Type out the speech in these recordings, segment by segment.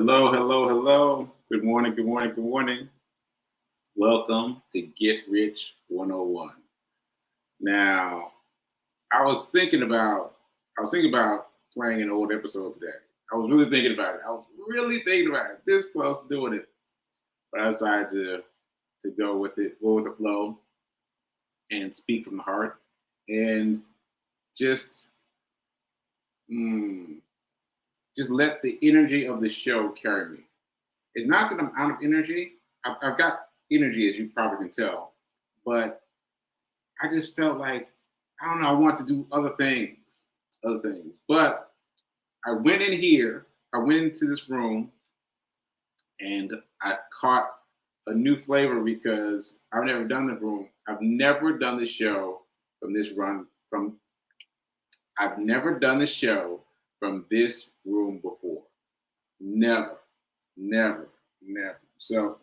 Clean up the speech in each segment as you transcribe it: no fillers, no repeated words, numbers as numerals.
Hello, hello, hello. Good morning, good morning, good morning. Welcome to Get Rich 101. Now, I was thinking about playing an old episode today. I was really thinking about it. I was really thinking about it. This close to doing it. But I decided to go with it, go with the flow and speak from the heart and just mm, just let the energy of the show carry me. It's not that I'm out of energy. I've got energy, as you probably can tell, but I just felt like I don't know. I want to do other things. But I went in here. I went into this room, and I caught a new flavor because I've never done the room. I've never done the show from this run. I've never done the show from this room before. Never, never, never. So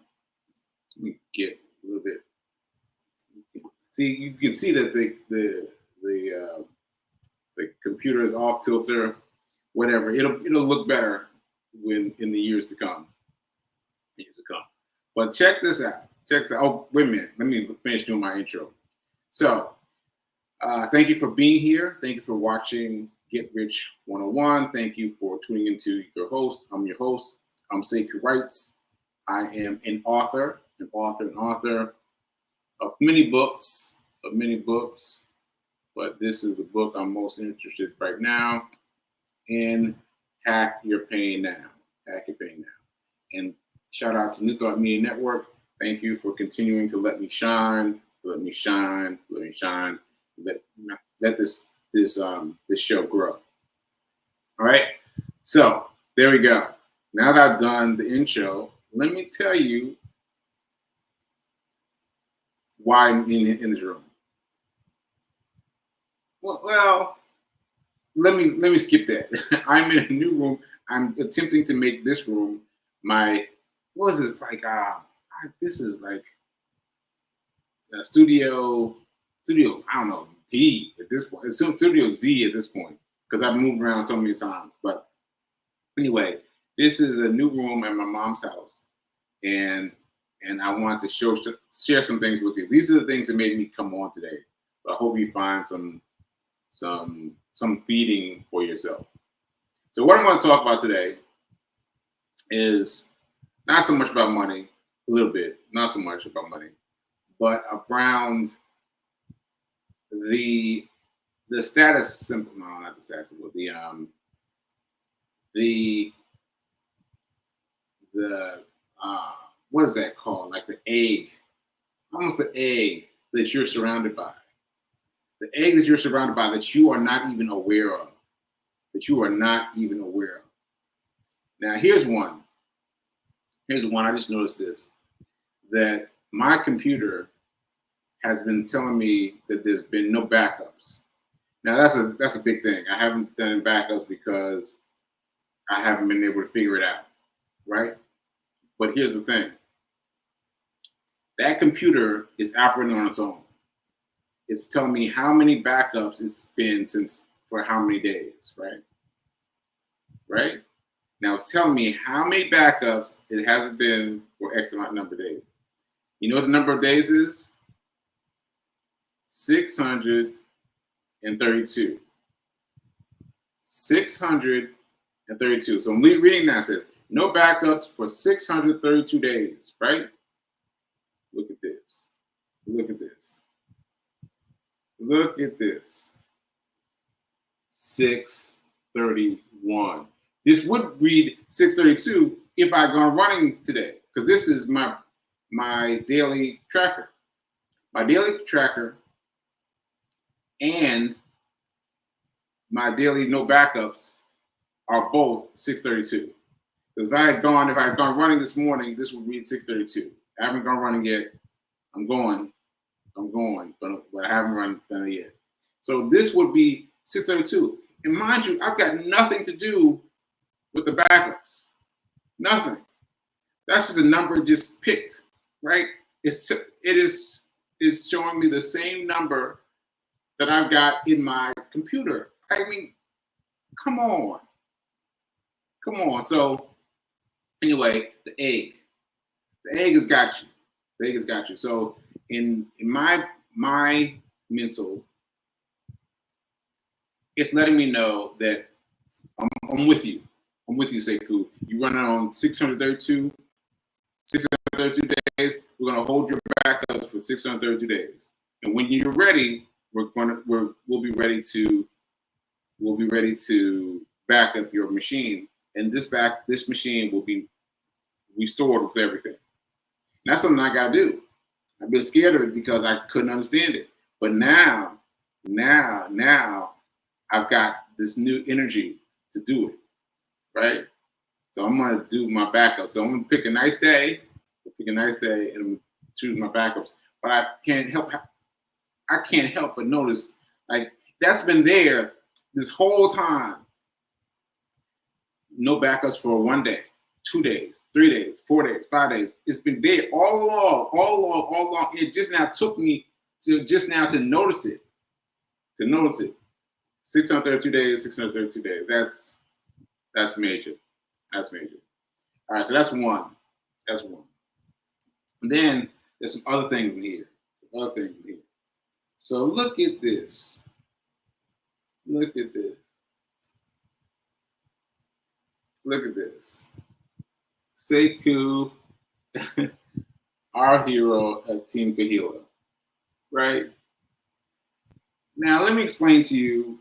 let me get a little bit. See, you can see that the computer is off tilter, whatever. It'll look better when in the years to come. But check this out. Check this out. Oh, wait a minute. Let me finish doing my intro. So, thank you for being here. Thank you for watching Get Rich 101. Thank you for tuning into your host. I'm your host. I'm Sacred Wrights. I am an author of many books, but this is the book I'm most interested in right now in Hack Your Pain Now. Hack Your Pain Now. And shout out to New Thought Media Network. Thank you for continuing to let me shine, let this show grow. All right. So there we go. Now that I've done the intro, let me tell you why I'm in this room. Well, let me skip that. I'm in a new room. I'm attempting to make this room my what is this like? This is like a studio. I don't know D at this point. It's Studio Z at this point because I've moved around so many times. But anyway, this is a new room at my mom's house, and I want to share some things with you. These are the things that made me come on today. So I hope you find some feeding for yourself. So what I'm going to talk about today is not so much about money, a little bit, not so much about money, but around the status symbol. No, not the status symbol. The what is that called? Like the egg, almost the egg that you're surrounded by. The egg that you're surrounded by that you are not even aware of. Now, here's one. I just noticed this, that my computer has been telling me that there's been no backups. Now, that's a big thing. I haven't done backups because I haven't been able to figure it out, right? But here's the thing. That computer is operating on its own. It's telling me how many backups it's been since for how many days, right? Right? Now it's telling me how many backups it hasn't been for X amount number of days. You know what the number of days is? 632. 632. So I'm reading that. It says no backups for 632 days, right? Look at this. 631. This would read 632 if I gone running today, because this is my daily tracker. My daily tracker and my daily no backups are both 632. Because if I had gone running this morning, this would read 632. I haven't gone running yet. I'm going, but I haven't done it yet. So this would be 632. And mind you, I've got nothing to do with the backups. Nothing. That's just a number just picked, right? It's showing me the same number that I've got in my computer. I mean, come on. So Anyway, the egg. The egg has got you. The egg has got you. So in my mental, it's letting me know that I'm with you. I'm with you, Sekou. You running on 632 days. We're gonna hold your backups for 632 days. And when you're ready, we'll be ready to back up your machine. And this machine will be restored with everything. And that's something I gotta do. I've been scared of it because I couldn't understand it. But now I've got this new energy to do it, right? So I'm gonna do my backup. So I'm gonna pick a nice day, and choose my backups. But I can't help but notice, like, that's been there this whole time. No backups for 1 day, 2 days, 3 days, 4 days, 5 days. It's been there all along. It just now took me to notice it. 632 days, 632 days. That's major. That's major. All right, so that's one. And then there's some other things in here. So look at this. Look at this. Sekou, our hero at Team Kahila, right? Now let me explain to you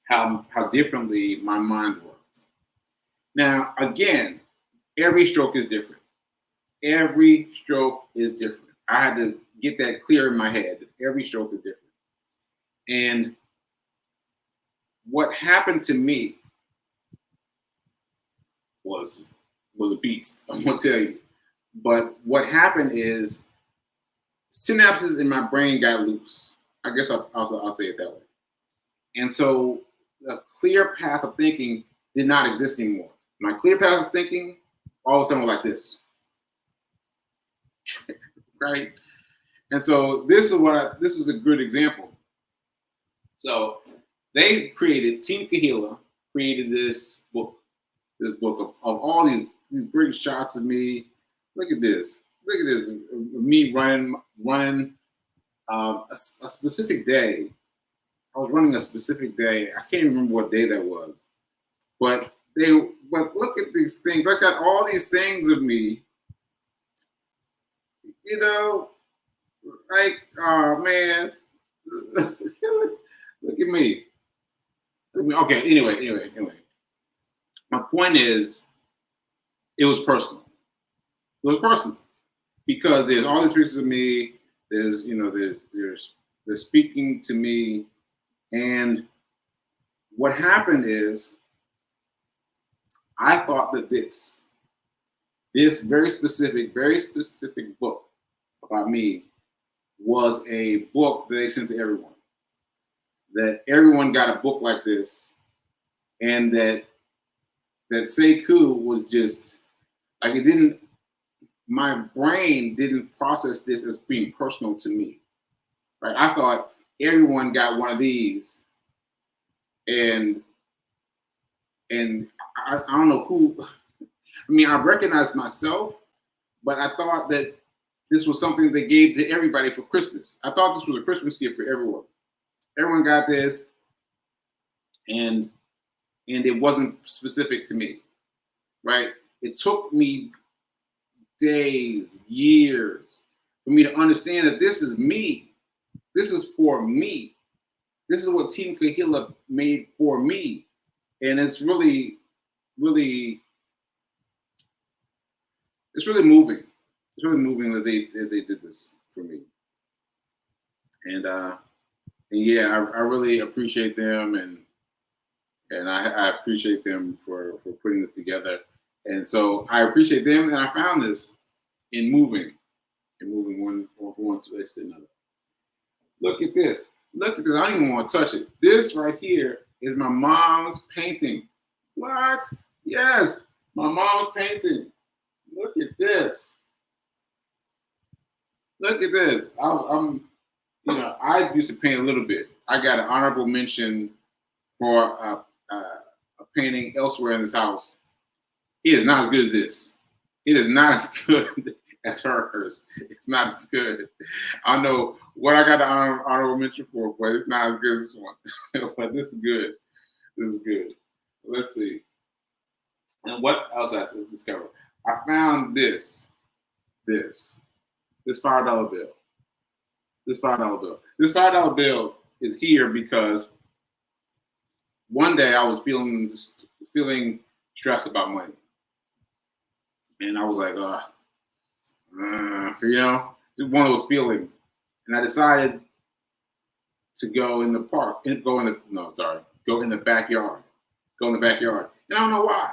how differently my mind works. Now, again, every stroke is different. I had to get that clear in my head. Every stroke is different. And what happened to me was a beast, I'm gonna tell you. But what happened is synapses in my brain got loose. I guess I'll say it that way. And so a clear path of thinking did not exist anymore. My clear path of thinking all of a sudden was like this. Right? And so this is a good example. So they Team Kahila created this book of all these great shots of me. Look at this. Me running a specific day. I was running a specific day. I can't even remember what day that was. But look at these things. I got all these things of me. You know, like, oh man. Look at me. Okay, anyway. My point is, it was personal. Because there's all these pictures of me. There's they're speaking to me, and what happened is, I thought that this very specific book about me was a book that they sent to everyone. That everyone got a book like this, and that Sekou was just like, it didn't. My brain didn't process this as being personal to me, right? I thought everyone got one of these, and I don't know who. I mean, I recognized myself, but I thought that this was something they gave to everybody for Christmas. I thought this was a Christmas gift for everyone. Everyone got this, and it wasn't specific to me, right? It took me days, years for me to understand that this is me. This is for me. This is what Team Kahila made for me. And it's really moving. It's really moving that they did this for me. And yeah, I really appreciate them, and I appreciate them for putting this together. And so I appreciate them, and I found this in moving one place to another. Look at this. I don't even want to touch it. This right here is my mom's painting. What? Yes, my mom's painting. Look at this. I used to paint a little bit. I got an honorable mention for a painting elsewhere in this house It is not as good as this. It is not as good as hers. It's not as good. I don't know what I got the honorable mention for, but it's not as good as this one. But this is good. This is good. Let's see. And what else I discovered? I found this $5 bill. This $5 bill. This $5 bill is here because one day I was feeling stressed about money, and I was like, just one of those feelings, and I decided to go in the park, go in the backyard, and I don't know why.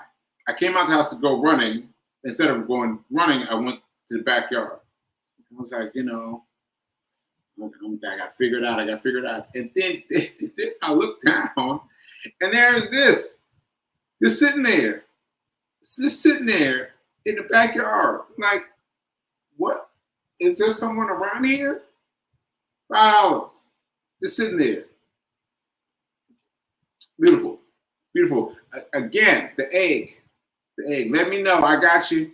I came out the house to go running. Instead of going running, I went to the backyard. I was like, I got figured out. And then I looked down, and there's this. Just sitting there. Just sitting there in the backyard. Like, what? Is there someone around here? $5. Just sitting there. Beautiful. Beautiful. Again, the egg. The egg. Let me know. I got you.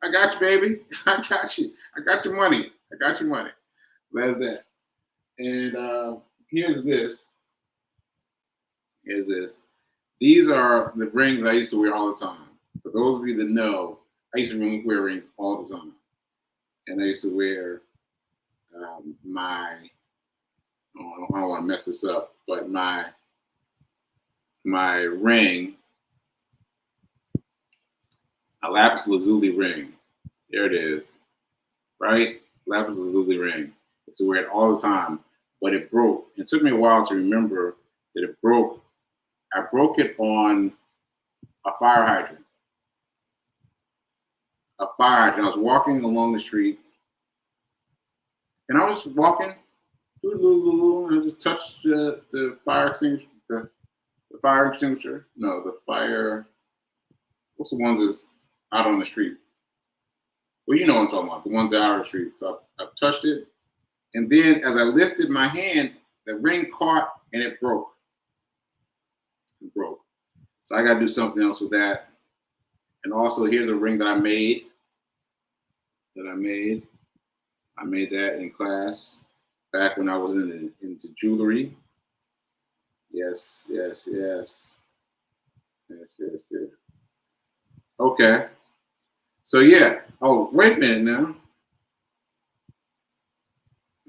I got you, baby. I got you. I got your money. I got your money. That's that. And here's this. Here's this. These are the rings I used to wear all the time. For those of you that know, I used to wear rings all the time. And I used to wear I don't want to mess this up, but my ring, a lapis lazuli ring. There it is, right? Lapis lazuli ring. I used to wear it all the time, but it broke. It took me a while to remember that it broke. I broke it on a fire hydrant. A fire hydrant. I was walking along the street, and I was walking, and I just touched the fire extinguisher. The fire extinguisher. No, the fire. What's the ones that's out on the street? Well, you know what I'm talking about. The ones that are out on the street. So I touched it, and then as I lifted my hand, the ring caught and it broke. It broke. So I got to do something else with that. And also, here's a ring that I made. I made that in class back when I was into jewelry. Yes. Okay. So yeah. Oh, wait a minute now.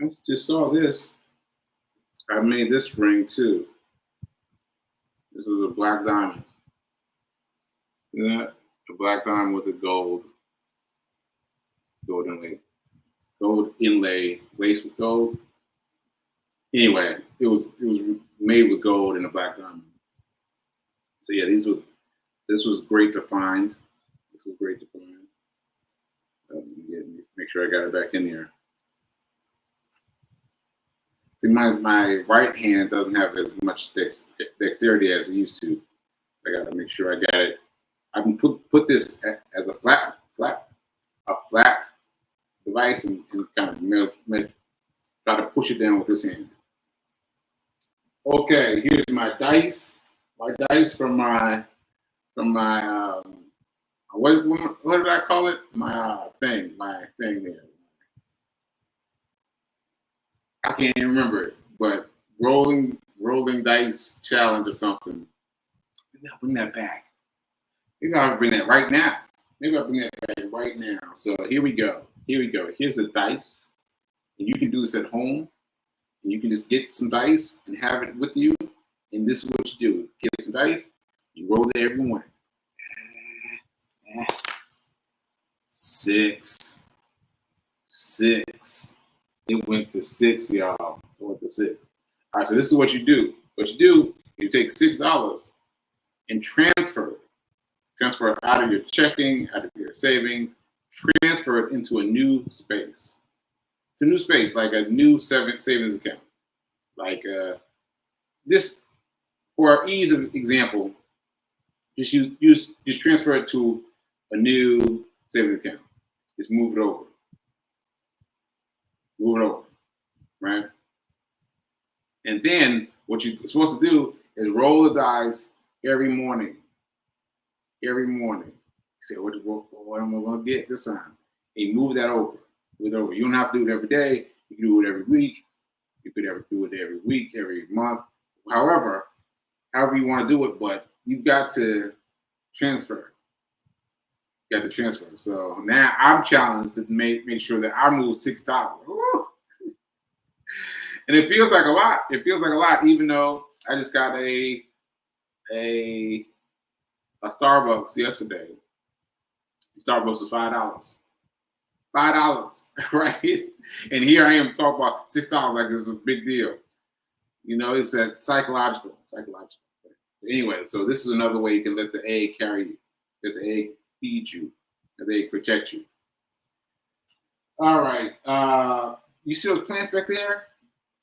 I just saw this. I made this ring too. This was a black diamond. Yeah, a black diamond with a gold inlay, laced with gold. Anyway, it was made with gold and a black diamond. So yeah, this was great to find. Make sure I got it back in there. See, my right hand doesn't have as much dexterity as it used to. I got to make sure I got it. I can put this as a flat device and kind of try to push it down with this hand. Okay, here's my dice. My dice from my what did I call it? My thing there. I can't even remember it, but rolling dice challenge or something. Maybe I'll bring that back. Maybe I'll bring that right now. So here we go. Here's the dice. And you can do this at home. And you can just get some dice and have it with you. And this is what you do. Get some dice. You roll it every one. 6. It went to 6, y'all. It went to 6. All right, so this is what you do. You take $6 and transfer it. Transfer it out of your checking, out of your savings, transfer it into a new space. It's a new space, like a new savings account. Like this, for ease of example, just transfer it to a new savings account. Just move it over. Right? And then what you're supposed to do is roll the dice every morning. He said, what am I going to get this time? And move that over. Move it over. You don't have to do it every day. You can do it every week. You could do it every week, every month. However you want to do it, but you've got to transfer. You got to transfer. So now I'm challenged to make sure that I move $6. And it feels like a lot. It feels like a lot, even though I just got a Starbucks yesterday. Starbucks was $5. $5, right? And here I am talking about $6 like it's a big deal. You know, it's a psychological. But anyway, so this is another way you can let the egg carry you, let the egg feed you, let the egg protect you. All right. You see those plants back there?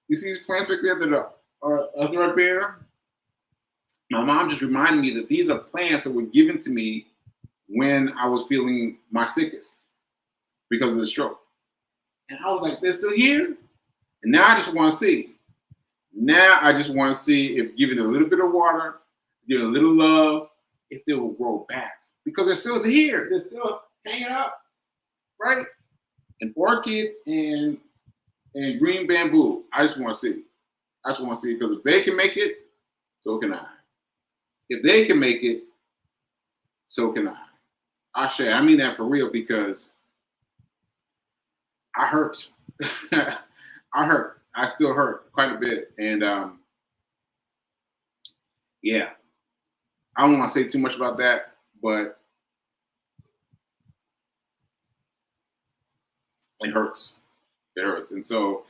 You see these plants back there that are threadbare? My mom just reminded me that these are plants that were given to me when I was feeling my sickest because of the stroke. And I was like, they're still here? And now I just want to see. Now I just want to see if giving it a little bit of water, giving it a little love, if they will grow back. Because they're still here. They're still hanging up, right? An orchid and green bamboo. I just want to see. I just want to see, because if they can make it, so can I. If they can make it, so can I. I mean that for real, because I hurt. I hurt. I still hurt quite a bit. And yeah, I don't want to say too much about that, but it hurts. It hurts. And so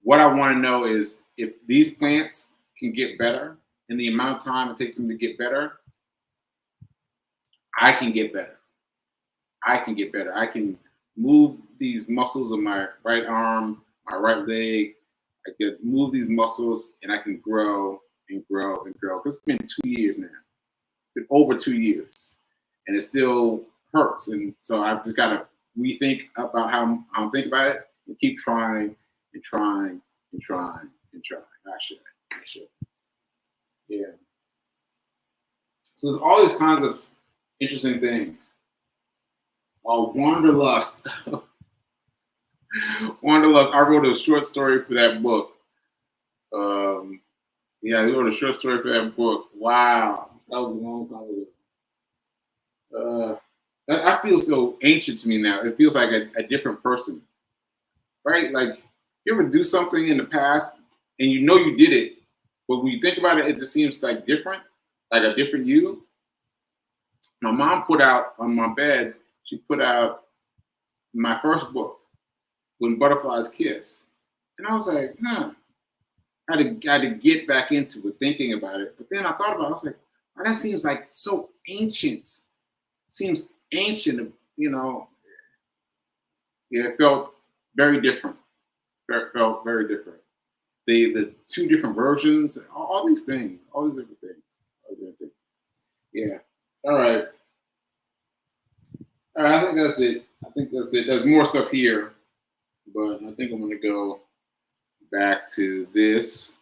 what I want to know is if these plants can get better in the amount of time it takes them to get better, I can get better. I can get better. I can move these muscles of my right arm, my right leg. I can move these muscles and I can grow and grow and grow. Because it's been 2 years now. It's been over 2 years. And it still hurts. And so I've just got to rethink about how I'm thinking about it and keep trying and trying and trying and trying. I should. Yeah. So there's all these kinds of interesting things. Wanderlust. Wanderlust. I wrote a short story for that book. I wrote a short story for that book. Wow. That was a long time ago. I feel so ancient to me now. It feels like a different person. Right? Like, you ever do something in the past and you know you did it, but when you think about it, it just seems like different, like a different you. My mom put out on my bed, she put out my first book, When Butterflies Kiss. And I was like, I had to get back into it, thinking about it. But then I thought about it, I was like, oh, that seems like so ancient. Seems ancient, you know. Yeah, it felt very different. It felt very different. The two different versions, all these things, all these different things. Yeah. All right. I think that's it. There's more stuff here, but I think I'm going to go back to this,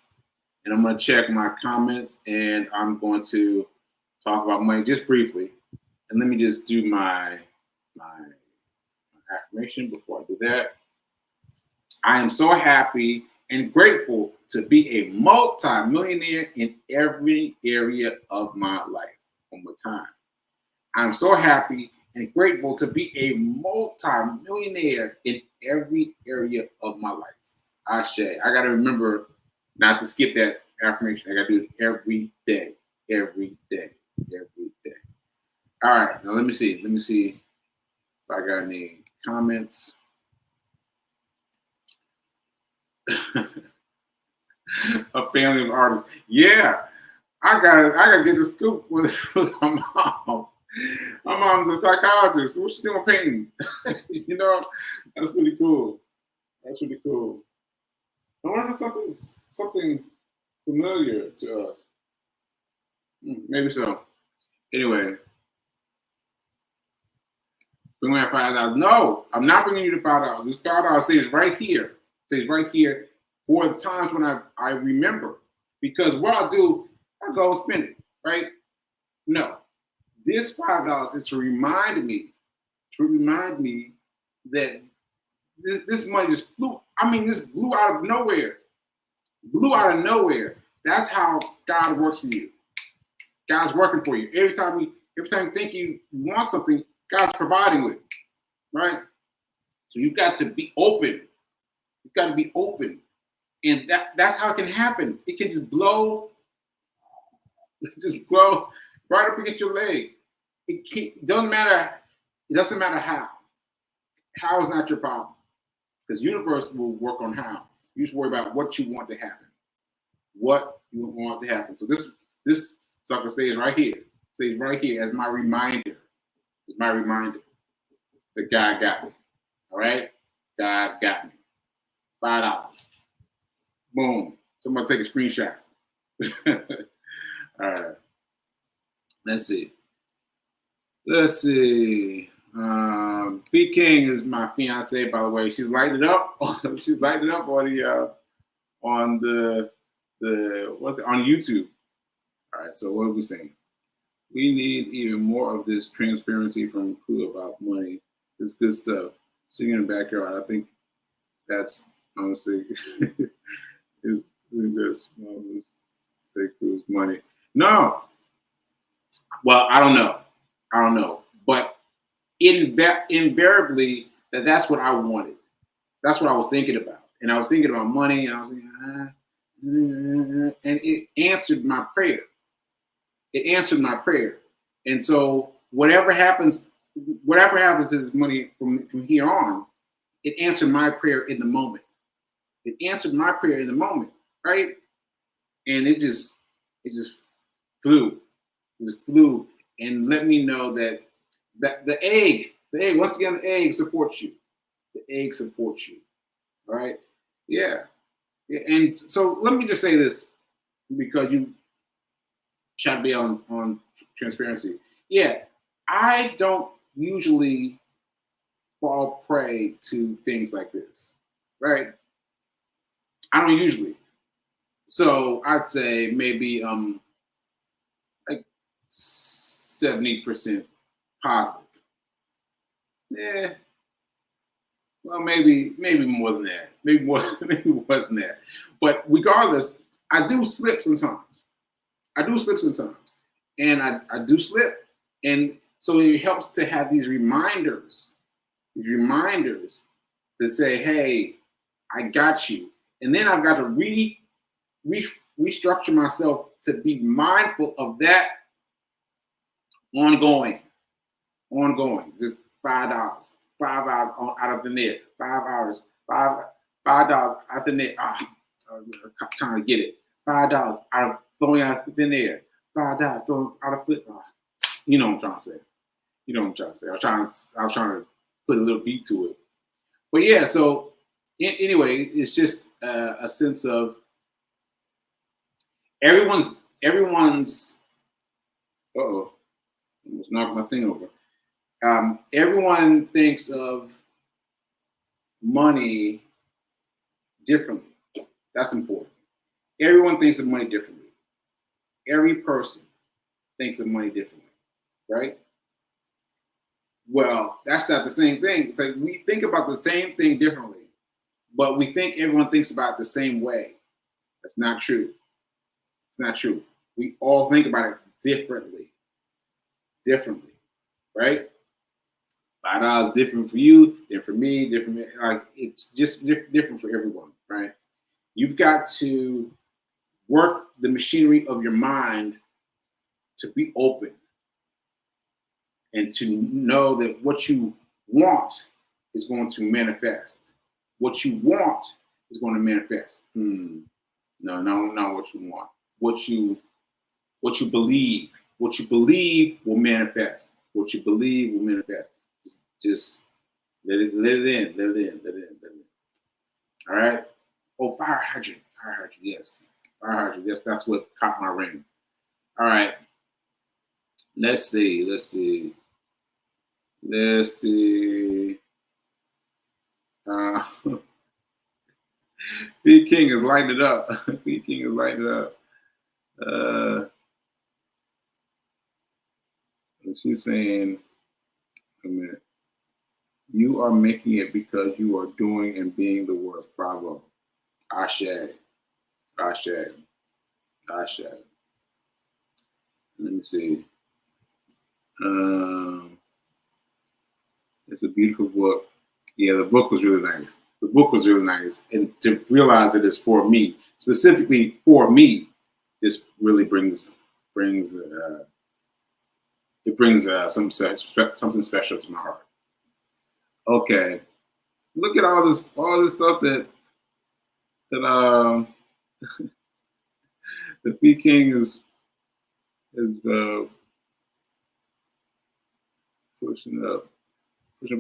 and I'm going to check my comments, and I'm going to talk about money just briefly. And let me just do my affirmation before I do that. I am so happy and grateful to be a multi-millionaire in every area of my life. One more time. I'm so happy and grateful to be a multi-millionaire in every area of my life. Ashe. I got to remember not to skip that affirmation. I got to do it every day. All right. Now let me see if I got any comments. A family of artists. Yeah. I gotta get the scoop with my mom. My mom's a psychologist. What's she doing painting? You know, that's pretty cool. I wonder if something familiar to us. Maybe so. Anyway, bring me $5. No, I'm not bringing you the $5. This $5 stays right here. Stays right here for the times when I remember. Because what I'll do, I'll go and spend it, right? No. This $5 is to remind me that this money just blew. I mean, this blew out of nowhere. Blew out of nowhere. That's how God works for you. God's working for you. Every time you think you want something, God's providing with, right? So you've got to be open. You've got to be open. And that's how it can happen. It can just blow right up against your leg. It doesn't matter how. How is not your problem. Because universe will work on how. You just worry about what you want to happen. What you want to happen. So this sucker stays right here. Stays right here as my reminder. As my reminder that God got me. All right? God got me. $5. Boom. Somebody take a screenshot. All right. Let's see. B King is my fiance, by the way. She's lighting it up. She's lighting it up on the on YouTube. All right. So what are we saying? We need even more of this transparency from crew about money. It's good stuff. Sitting in the backyard. I think that's honestly is this say crew's money. No. Well, I don't know. But invariably, that's what I wanted. That's what I was thinking about. And I was thinking about money, and I was thinking, and it answered my prayer. It answered my prayer. And so whatever happens to this money from here on, it answered my prayer in the moment. It answered my prayer in the moment, right? And it just flew. It just flew and let me know that the egg, once again, the egg supports you. The egg supports you. All right? Yeah. And so let me just say this, because you try to be on transparency. Yeah, I don't usually fall prey to things like this, right? I don't usually. So I'd say maybe like 70% positive. Yeah. Well, maybe more than that. Maybe more than that. But regardless, I do slip sometimes. And I do slip. And so it helps to have these reminders that say, hey, I got you. And then I've got to restructure myself to be mindful of that ongoing. Just $5 out of the net. $5 out the net. I'm trying to get it. $5 out of throwing out the net. $5 throwing out of flip. You know what I'm trying to say. I was trying to put a little beat to it. But yeah, so anyway, it's just a sense of everyone's. Uh-oh, almost knocked my thing over. Everyone thinks of money differently. That's important. Everyone thinks of money differently. Every person thinks of money differently, right? Well, that's not the same thing. It's like we think about the same thing differently, but we think everyone thinks about it the same way. That's not true. It's not true. We all think about it differently, right? $5 different for you, different for me, different. Like it's just different for everyone, right? You've got to work the machinery of your mind to be open and to know that what you want is going to manifest. What you want is going to manifest. No, not what you want. What you believe. What you believe will manifest. What you believe will manifest. Just let it in. All right. Oh, fire hydrant. Yes. Fire hydrant. Yes, that's what caught my ring. All right. Let's see. B King is lighting it up. Let's She's saying, a minute, you are making it because you are doing and being the work. Bravo. Ashe. Ashe. Ashe. Let me see. Um, it's a beautiful book. Yeah, the book was really nice. The book was really nice. And to realize that it's for me, specifically for me, this really brings it brings something special to my heart. Okay, look at all this stuff that the Fee King is pushing up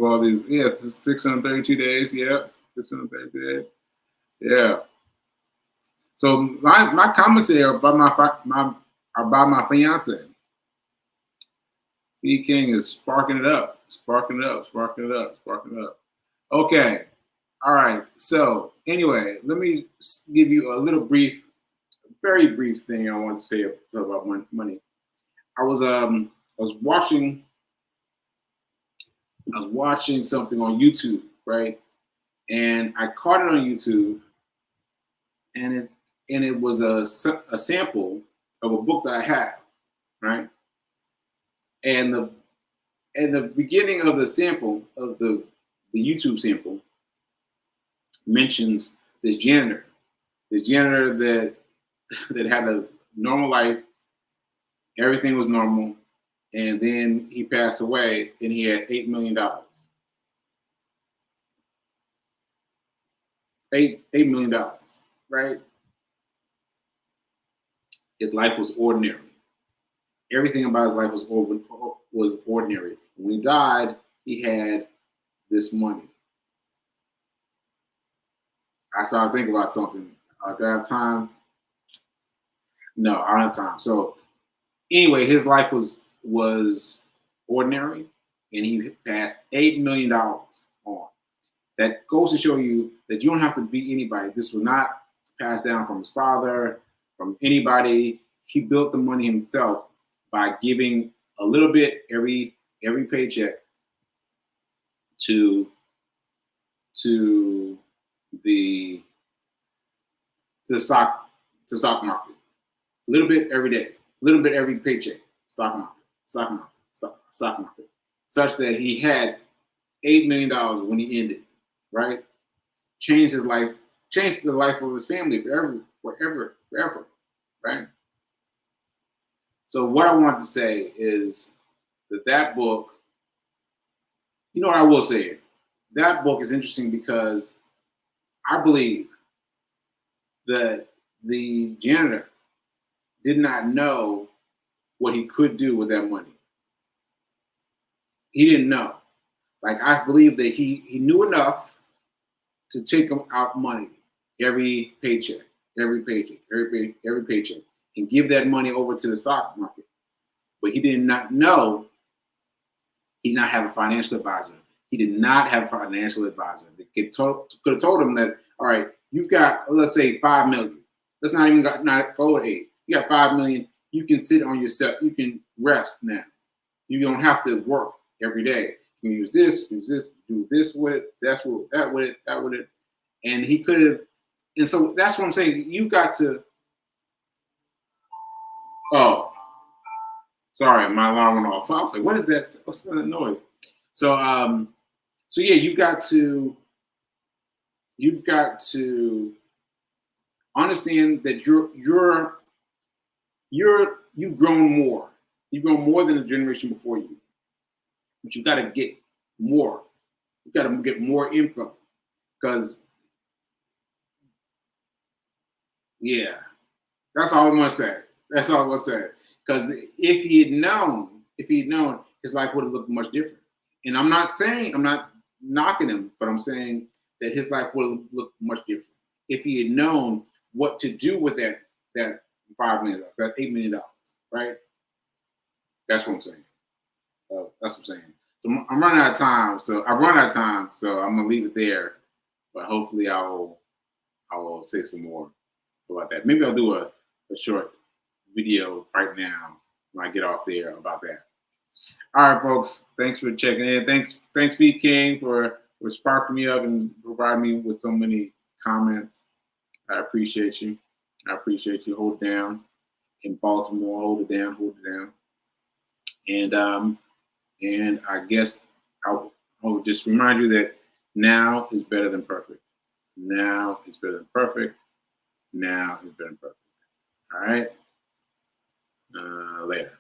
all these. Yeah, it's 632 days. Yeah, 632 days. Yeah. So my comments here about my fiance. Fee King is sparking it up, sparking it up, sparking it up, sparking it up. Okay. All right. So anyway, let me give you a little brief, very brief thing I want to say about money. I was watching something on YouTube, right? And I caught it on YouTube, and it was a sample of a book that I have, right? And the beginning of the sample of the YouTube sample mentions this janitor that that had a normal life, everything was normal, and then he passed away, and he had $8 million. $8 million, right? His life was ordinary. Everything about his life was ordinary. When he died, he had this money. I started thinking about something. Do I have time? No, I don't have time. So anyway, his life was ordinary, and he passed $8 million on. That goes to show you that you don't have to be anybody. This was not passed down from his father, from anybody. He built the money himself by giving a little bit every paycheck to the stock market. A little bit every day, a little bit every paycheck. Stock market, such that he had $8 million when he ended. Right, changed his life, changed the life of his family forever. Right. So what I want to say is that book. You know what I will say? That book is interesting because I believe that the janitor did not know what he could do with that money. He didn't know. Like, I believe that he knew enough to take out money every paycheck, every paycheck, and give that money over to the stock market. But he did not know. He did not have a financial advisor. He did not have a financial advisor. They could have told him that, all right, you've got, let's say, 5 million. Let's not even go to 8. You got 5 million. You can sit on yourself. You can rest now. You don't have to work every day. You can use this, do this with it, that with it. And he could have, and so that's what I'm saying. You got to, oh, sorry, my alarm went off. I was like, what is that? What's that noise? So yeah, you've got to understand that you've grown more. You've grown more than the generation before you. But you've got to get more. You've got to get more info. Because yeah, that's all I'm gonna say. That's all I'm gonna say. Because if he had known, his life would have looked much different. And I'm not knocking him, but I'm saying that his life would have looked much different if he had known what to do with that $5 million, that $8 million, right? That's what I'm saying. That's what I'm saying. So I'm running out of time, so I've run out of time, so I'm gonna leave it there. But hopefully, I will say some more about that. Maybe I'll do a short video right now when I get off there about that. All right, folks. Thanks for checking in. Thanks, B King, for sparking me up and providing me with so many comments. I appreciate you. I appreciate you. Hold it down in Baltimore. Hold it down. Hold it down. And I guess I'll just remind you that now is better than perfect. Now is better than perfect. Now is better than perfect. All right. Later.